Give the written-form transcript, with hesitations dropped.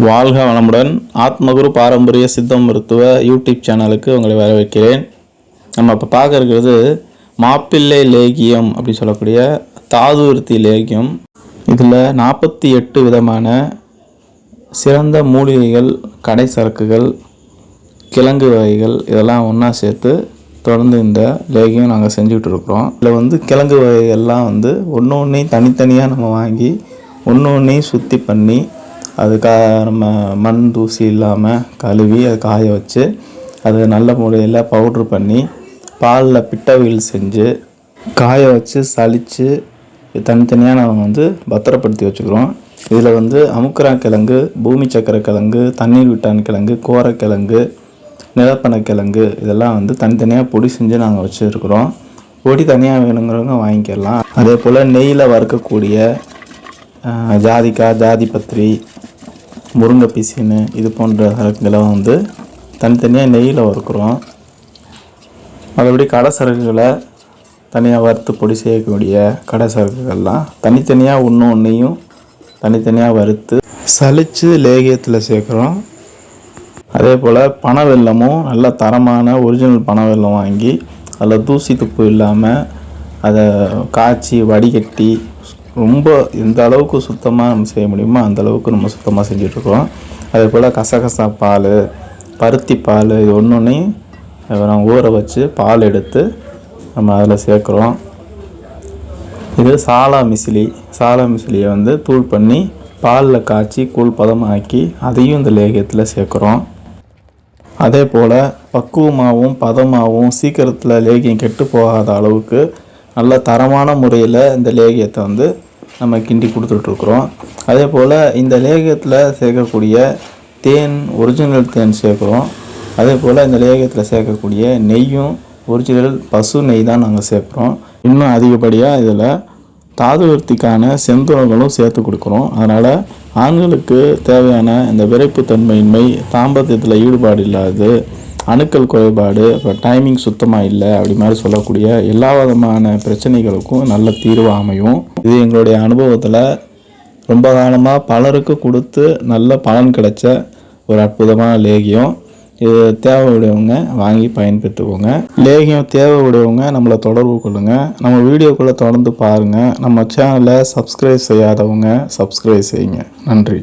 வாழ்க வளமுடன். ஆத்மகுரு பாரம்பரிய சித்த மருத்துவ யூடியூப் சேனலுக்கு உங்களை வரவேற்கிறேன். நம்ம இப்போ பார்க்க இருக்கிறது மாப்பிள்ளை லேகியம் அப்படின்னு சொல்லக்கூடிய தாதுவிருத்தி லேகியம். இதில் 48 விதமான சிறந்த மூலிகைகள், கடை சரக்குகள், கிழங்கு வகைகள் இதெல்லாம் ஒன்றா சேர்த்து தொடர்ந்து இந்த லேகியம் நாங்கள் செஞ்சுக்கிட்டு இருக்கிறோம். இதில் கிழங்கு வகைகள்லாம் ஒன்று ஒன்றையும் தனித்தனியாக நம்ம வாங்கி ஒன்று ஒன்றையும் சுத்தி பண்ணி அதுக்காக நம்ம மண் தூசி இல்லாமல் கழுவி அதை காய வச்சு அது நல்ல முறையில் பவுட்ரு பண்ணி பாலில் பிட்டவியல் செஞ்சு காய வச்சு சலித்து தனித்தனியாக நம்ம பத்திரப்படுத்தி வச்சுக்கிறோம். இதில் அமுக்கரா கிழங்கு, பூமி சக்கரை கிழங்கு, தண்ணீர் விட்டான் கிழங்கு, கோரக்கிழங்கு, நிலப்பனை கிழங்கு இதெல்லாம் தனித்தனியாக பொடி செஞ்சு நாங்கள் வச்சுருக்குறோம். பொடி தனியாக வேணுங்கிறவங்க வாங்கிக்கலாம். அதே போல் நெய்யில் வறுக்கக்கூடிய ஜாதிக்காய், ஜாதிபத்திரி, முருங்கை பிசின்னு இது போன்ற சரக்குகளை தனித்தனியாக நெய்யில் வறுக்கிறோம். மற்றபடி கடை சரக்குகளை தனியாக வறுத்து பொடி செய்யக்கூடிய கடை சரக்குகள்லாம் தனித்தனியாக ஒன்றையும் தனித்தனியாக வறுத்து சலித்து லேகியத்தில் சேர்க்குறோம். அதே போல் பனை வெல்லமும் நல்ல தரமான ஒரிஜினல் பனை வெல்லம் வாங்கி அதில் தூசி துப்பு இல்லாமல் அதை காய்ச்சி வடிகட்டி ரொம்ப எந்த அளவுக்கு சுத்தமாக நம்ம செய்ய முடியுமோ அந்த அளவுக்கு நம்ம சுத்தமாக செஞ்சிட்ருக்கோம். அதே போல் கசகசா பால், பருத்தி பால் இது ஒன்றையும் நம்ம ஊற வச்சு பால் எடுத்து நம்ம அதில் சேர்க்குறோம். இது சாலா மிசிலியை தூள் பண்ணி பாலில் காய்ச்சி கூழ் பதமாக்கி அதையும் இந்த லேகியத்தில் சேர்க்குறோம். அதே போல் பக்குவமாகவும் பதமாகவும் சீக்கிரத்தில் லேகியம் கெட்டு போகாத அளவுக்கு நல்ல தரமான முறையில் இந்த லேகியத்தை நம்ம கிண்டி கொடுத்துட்ருக்குறோம். அதே போல் இந்த லேகியத்தில் சேர்க்கக்கூடிய தேன் ஒரிஜினல் தேன் சேர்க்குறோம். அதே போல் இந்த லேகியத்தில் சேர்க்கக்கூடிய நெய்யும் ஒரிஜினல் பசு நெய் தான் நாங்கள் சேர்க்குறோம். இன்னும் அதிகப்படியாக இதில் தாதுவிருத்திக்கான செந்துரங்களும் சேர்த்து கொடுக்குறோம். அதனால் ஆண்களுக்கு தேவையான இந்த விரைப்புத்தன்மையின்மை, தாம்பத்தியத்தில் ஈடுபாடு இல்லாது, அணுக்கள் குறைபாடு, இப்போ டைமிங் சுத்தமாக இல்லை அப்படி மாதிரி சொல்லக்கூடிய எல்லா விதமான பிரச்சனைகளுக்கும் நல்ல தீர்வு அமையும். இது எங்களுடைய அனுபவத்தில் ரொம்ப காலமாக பலருக்கு கொடுத்து நல்ல பலன் கிடைச்ச ஒரு அற்புதமான லேகியம். இது தேவையுடையவங்க வாங்கி பயன்பெற்றுக்கோங்க. லேகியம் தேவையுடையவங்க நம்மளை தொடர்பு கொள்ளுங்கள். நம்ம வீடியோக்குள்ளே தொடர்ந்து பாருங்கள். நம்ம சேனலை சப்ஸ்கிரைப் செய்யாதவங்க சப்ஸ்கிரைப் செய்யுங்க. நன்றி.